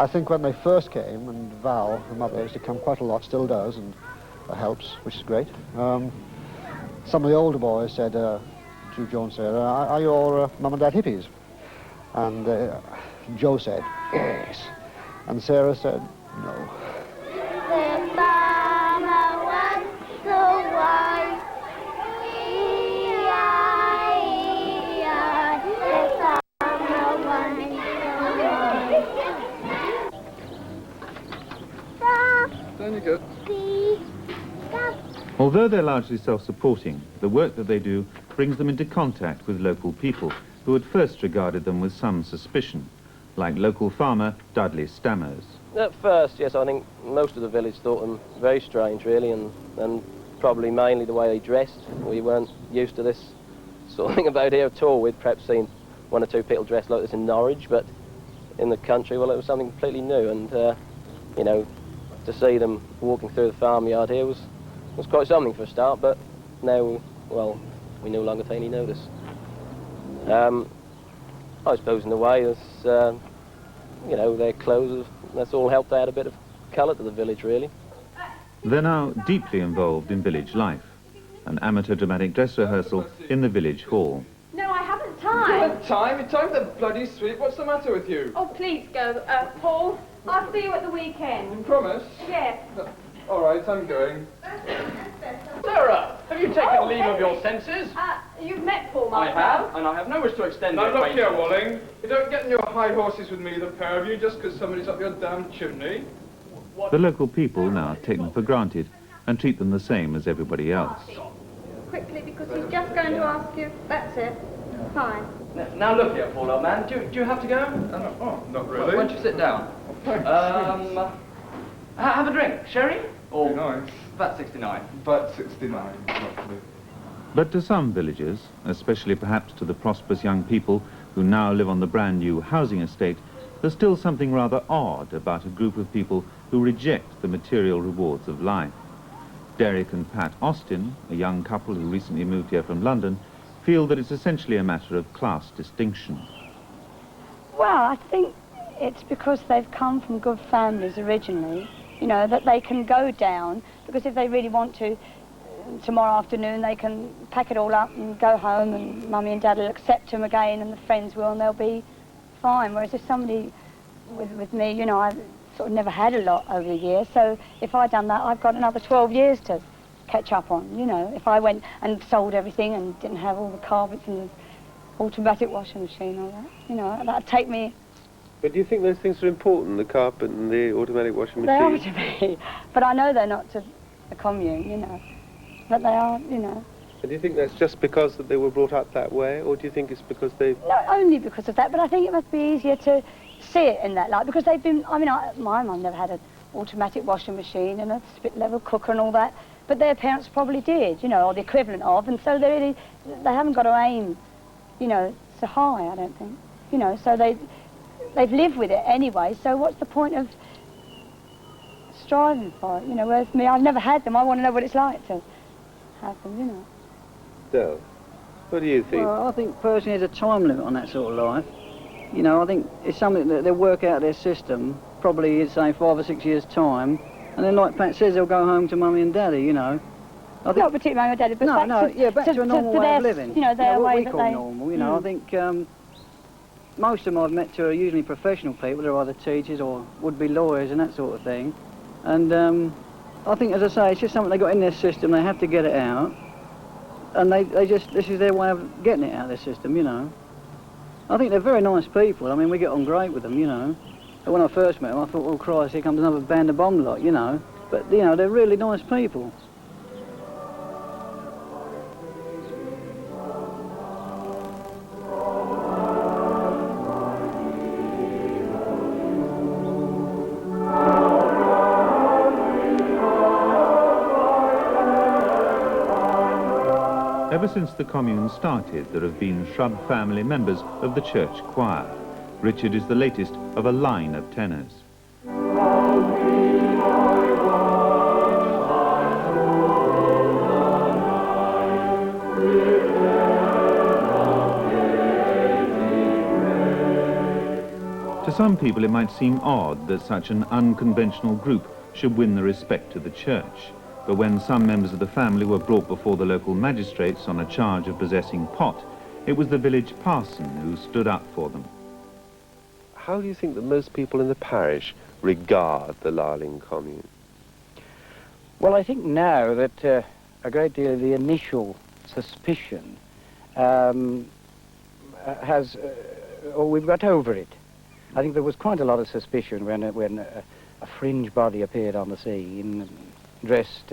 I think when they first came, and Val, the mother, used to come quite a lot, still does, and helps, which is great. Some of the older boys said to Joe and Sarah, are your mum and dad hippies? And Joe said, yes. And Sarah said, no. The farmer was so wise. E-I-E-I, the farmer was so wise. There you go. Although they're largely self-supporting, the work that they do brings them into contact with local people who at first regarded them with some suspicion, like local farmer Dudley Stammers. At first, yes, I think most of the village thought them very strange, really, and probably mainly the way they dressed. We weren't used to this sort of thing about here at all. We'd perhaps seen one or two people dressed like this in Norwich, but in the country, well, it was something completely new, and, you know, to see them walking through the farmyard here was quite something for a start, but now, well, we no longer take any notice. I suppose in a way, that's, you know, their clothes, that's all helped add a bit of colour to the village, really. They're now deeply involved in village life, an amateur dramatic dress rehearsal in the village hall. No, I haven't time. Time? It's time for the bloody sweep. What's the matter with you? Oh, please go, Paul. I'll see you at the weekend. You promise? Yes. All right, I'm going. Sarah, have you taken leave of your senses? You've met Paul, I Martha. have, and I have no wish to extend the Now look acquaintance. here, Walling. You don't get in your high horses with me, the pair of you, just because somebody's up your damn chimney. The local people now take them for granted and treat them the same as everybody else. Quickly, because he's just going to ask you. That's it. Fine. Now look here, Paul, old man. Do you have to go? Oh, not really. Why don't you sit down? Thanks. Have a drink. Sherry? Or Nice. About 69. About 69, roughly. But to some villagers, especially perhaps to the prosperous young people who now live on the brand new housing estate, there's still something rather odd about a group of people who reject the material rewards of life. Derek and Pat Austin, a young couple who recently moved here from London, feel that it's essentially a matter of class distinction. Well, I think it's because they've come from good families originally, you know, that they can go down, because if they really want to, tomorrow afternoon they can pack it all up and go home, and Mummy and Dad will accept them again, and the friends will, and they'll be fine. Whereas if somebody with me, you know, I've sort of never had a lot over the years, so if I'd done that, I've got another 12 years to catch up on, you know. If I went and sold everything and didn't have all the carpets and the automatic washing machine and all that, you know, that'd take me. But do you think those things are important, the carpet and the automatic washing They are machine? to me, but I know they're not to the commune, you know, but they are, you know. And do you think that's just because that they were brought up that way, or do you think it's because they've... Not only because of that, but I think it must be easier to see it in that light, because they've been, I mean, my mum never had an automatic washing machine and a spit-level cooker and all that, but their parents probably did, you know, or the equivalent of, and so they haven't got to aim, you know, so high, I don't think, you know, so they've lived with it anyway, so what's the point of striving for it, you know, whereas me, I've never had them, I want to know what it's like to have them, you know. No. What do you think? Well, I think personally there's a time limit on that sort of life. You know, I think it's something that they'll work out their system, probably, say, 5 or 6 years' time, and then, like Pat says, they'll go home to Mummy and Daddy, you know. Not particularly Mummy and Daddy, but back to a normal way of living. You know, their what way we that call normal, you know. I think most of them I've met are usually professional people. They're either teachers or would-be lawyers and that sort of thing. And I think, as I say, it's just something they got in their system. They have to get it out. And this is their way of getting it out of their system, you know. I think they're very nice people. I mean, we get on great with them, you know. But when I first met them, I thought, oh, Christ, here comes another band of bomb lot, you know. But, you know, they're really nice people. Ever since the commune started, there have been Shrubb family members of the church choir. Richard is the latest of a line of tenors. To To some people it might seem odd that such an unconventional group should win the respect of the church. But when some members of the family were brought before the local magistrates on a charge of possessing pot, it was the village parson who stood up for them. How do you think that most people in the parish regard the Larling commune? Well, I think now that a great deal of the initial suspicion we've got over it. I think there was quite a lot of suspicion when a fringe body appeared on the scene, dressed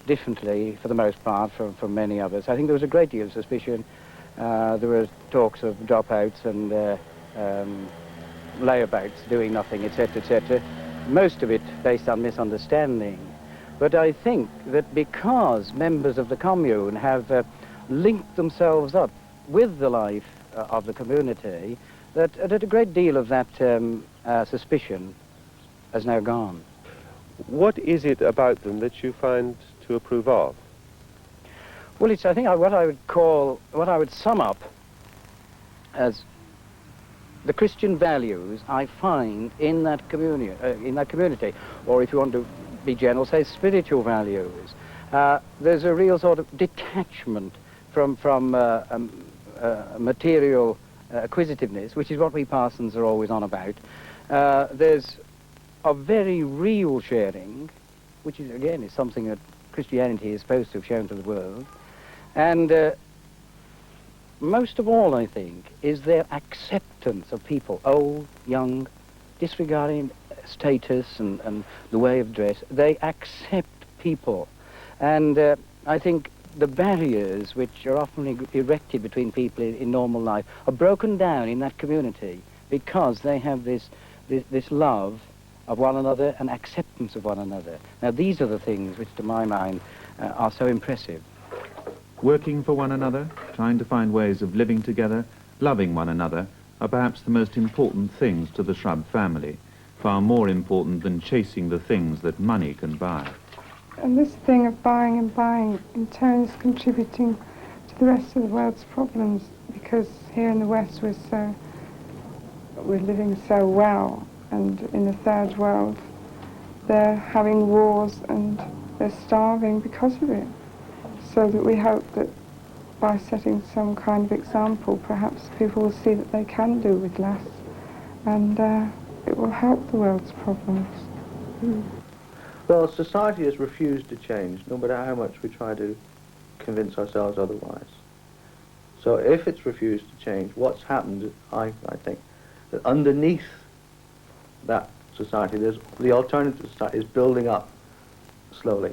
differently for the most part from many others. I think there was a great deal of suspicion. There were talks of dropouts and layabouts doing nothing, etc., etc. Most of it based on misunderstanding. But I think that because members of the commune have linked themselves up with the life of the community, that a great deal of that suspicion has now gone. What is it about them that you find to approve of? Well, it's, I think, what I would sum up as the Christian values I find in that community, or if you want to be general, say spiritual values. There's a real sort of detachment from material acquisitiveness, which is what we parsons are always on about. There's a very real sharing, which is, again, is something that Christianity is supposed to have shown to the world. And most of all, I think, is their acceptance of people, old, young, disregarding status and the way of dress. They accept people. And I think the barriers which are often erected between people in normal life are broken down in that community because they have this love of one another and acceptance of one another. Now, these are the things which, to my mind, are so impressive. Working for one another, trying to find ways of living together, loving one another, are perhaps the most important things to the Shrubb family, far more important than chasing the things that money can buy. And this thing of buying and buying in turn is contributing to the rest of the world's problems, because here in the West we're living so well, and in the third world they're having wars and they're starving because of it. So that we hope that by setting some kind of example, perhaps people will see that they can do with less, and it will help the world's problems. Well, society has refused to change, no matter how much we try to convince ourselves otherwise. So if it's refused to change, what's happened, I think, that underneath that society, the alternative society is building up slowly.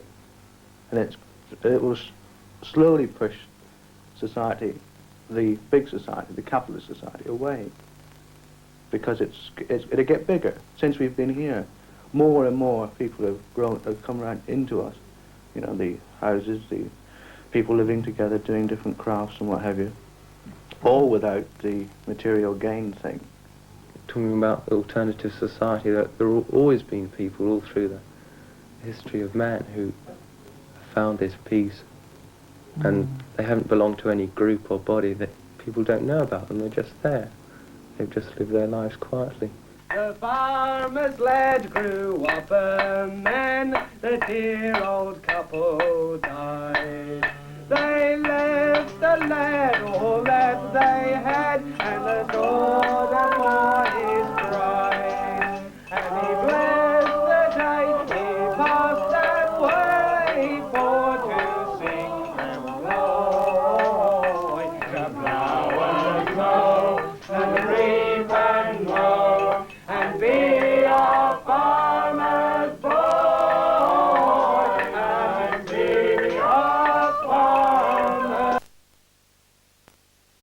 And it will slowly push society, the big society, the capitalist society, away. Because it'll get bigger. Since we've been here, more and more people have come around into us. You know, the houses, the people living together, doing different crafts and what have you, all without the material gain thing. Talking about the alternative society, that there have always been people all through the history of man who found this peace, and they haven't belonged to any group or body. That people don't know about them, they're just there. They've just lived their lives quietly. The farmer's lad grew up a man, the dear old couple died. They left the lad all that they had, and the daughter